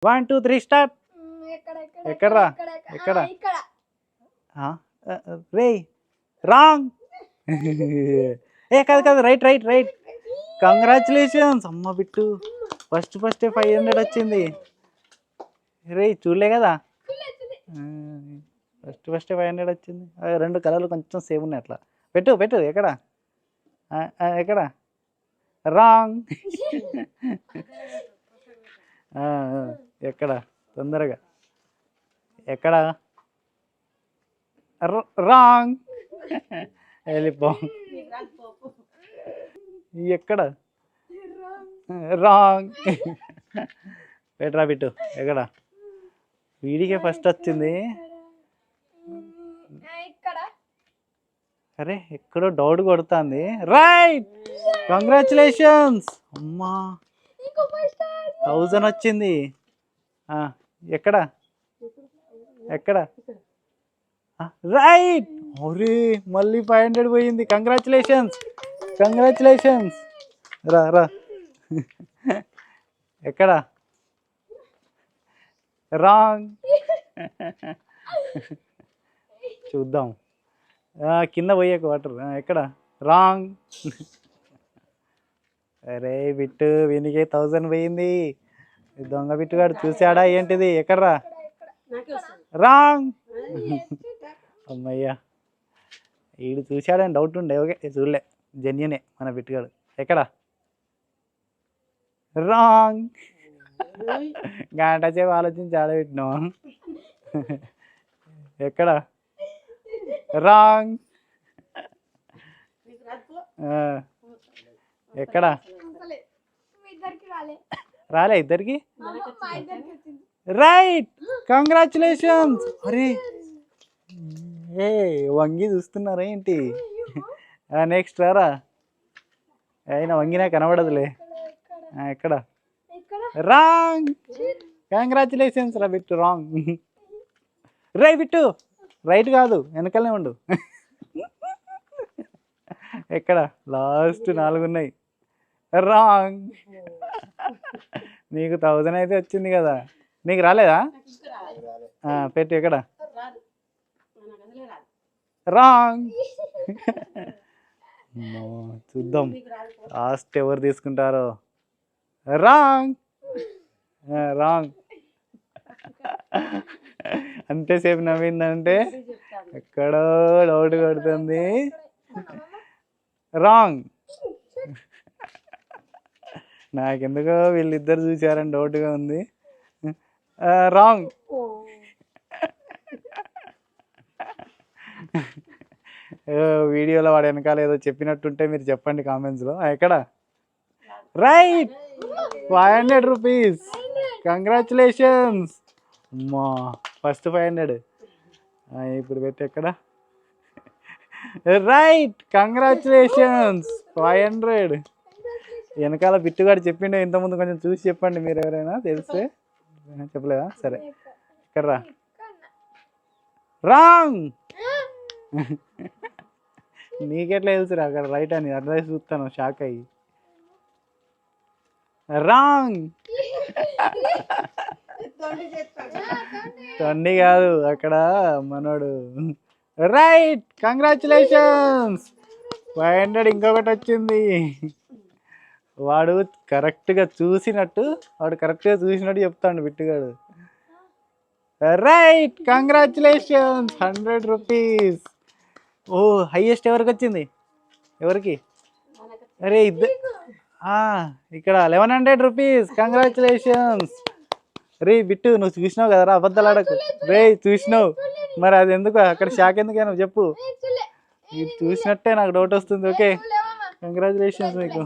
1 2 3 start. ఎక్కడరా ఎక్కడ రే wrong. ఏ కాదు కాదు, రైట్ రైట్ రైట్. కంగ్రాచులేషన్స్ అమ్మ బిట్టు, ఫస్ట్ 500 వచ్చింది. రే చూడలే కదా, ఫస్ట్ 500 వచ్చింది. రెండు కలర్లు కొంచెం సేమ్ ఉన్నాయి అట్లా. పెట్టు పెట్టు. ఎక్కడ ఎక్కడ రాంగ్. ఎక్కడ తొందరగా ఎక్కడ రాంగ్. వెళ్ళిపో. ఎక్కడ రాంగ్. పెట్టరా బిట్టు. ఎక్కడ వీడికే ఫస్ట్ వచ్చింది. అరే ఎక్కడో డౌట్ కొడుతుంది. రైట్, కంగ్రాచులేషన్స్ అమ్మా, 1000 వచ్చింది. ఎక్కడ ఎక్కడ రైట్. అరే మళ్ళీ 500 పోయింది. Congratulations congratulations. రా రా. ఎక్కడ రాంగ్. చూద్దాం. కింద పోయాక వాటర్. ఎక్కడ రాంగ్. అరే బిట్టు, వీనికి 1000 పోయింది. దొంగ బిట్టుగాడు చూసాడా ఏంటిది? ఎక్కడ్రా రాంగ్. అమ్మయ్యా, వీడు చూశాడని డౌట్ ఉండే. ఓకే చూడలే, జెన్యునే మన బిట్టుగాడు. ఎక్కడ రాంగ్. గంట సేపు ఆలోచించి ఆడబెట్టినావు. ఎక్కడ రాంగ్. ఎక్కడ రాలే ఇద్దరికి. Right, congratulations. అరే ఏ వంగి చూస్తున్నారా ఏంటి? నెక్స్ట్ రారా. అయినా వంగినా కనబడదులే. ఎక్కడ రాంగ్. కంగ్రాచులేషన్స్ రా బిట్టు. రాంగ్. రై బిట్టు, రైట్ కాదు, వెనకాలనే ఉండు. ఎక్కడ లాస్ట్ 4 ఉన్నాయి. రాంగ్. నీకు 1000 అయితే వచ్చింది కదా, నీకు రాలేదా? పెట్టు. ఎక్కడ రాంగ్. చూద్దాం లాస్ట్ ఎవరు తీసుకుంటారో. Wrong wrong. అంతేసేపు నవ్విందంటే ఎక్కడో డౌట్ కొడుతుంది. రాంగ్. నాకెందుకో వీళ్ళిద్దరు చూసారని డౌట్గా ఉంది. రాంగ్. వీడియోలో వాడు వెనకాల ఏదో చెప్పినట్టుంటే మీరు చెప్పండి కామెంట్స్లో. ఎక్కడ రైట్, 500 రూపీస్. కంగ్రాచులేషన్స్ అమ్మా, ఫస్ట్ 500. ఇప్పుడు పెట్టి. ఎక్కడ రైట్, కంగ్రాచులేషన్స్ 500. వెనకాల బిట్టుగాడు చెప్పిండే ఇంతకుముందు, కొంచెం చూసి చెప్పండి మీరు ఎవరైనా తెలిస్తే. చెప్పలేదా? సరే. ఇక్కడ రా. రాంగ్. నీకెట్లా తెలుసురా అక్కడ రైట్ అని? అట్లా చూస్తాను షాక్ అయ్యి. రాంగ్. 20 కాదు అక్కడ మనోడు. Right, congratulations 500. ఇంకొకటి వచ్చింది. వాడు కరెక్ట్గా చూసినట్టు చెప్తాడు బిట్టుగాడు. Right, congratulations 100 rupees. ఓ హైయెస్ట్ ఎవరికి వచ్చింది? ఎవరికి? అరే ఇక్కడ 1100 రూపీస్. కంగ్రాచులేషన్స్. రే బిట్టు, నువ్వు చూసినావు కదరా, అబద్ధాలు ఆడకు. రే చూసినావు మరి, అది ఎందుకు అక్కడ షాక్ ఎందుకైనా చెప్పు. ఇది చూసినట్టే నాకు డౌట్ వస్తుంది. ఓకే, కంగ్రాచులేషన్స్ మీకు.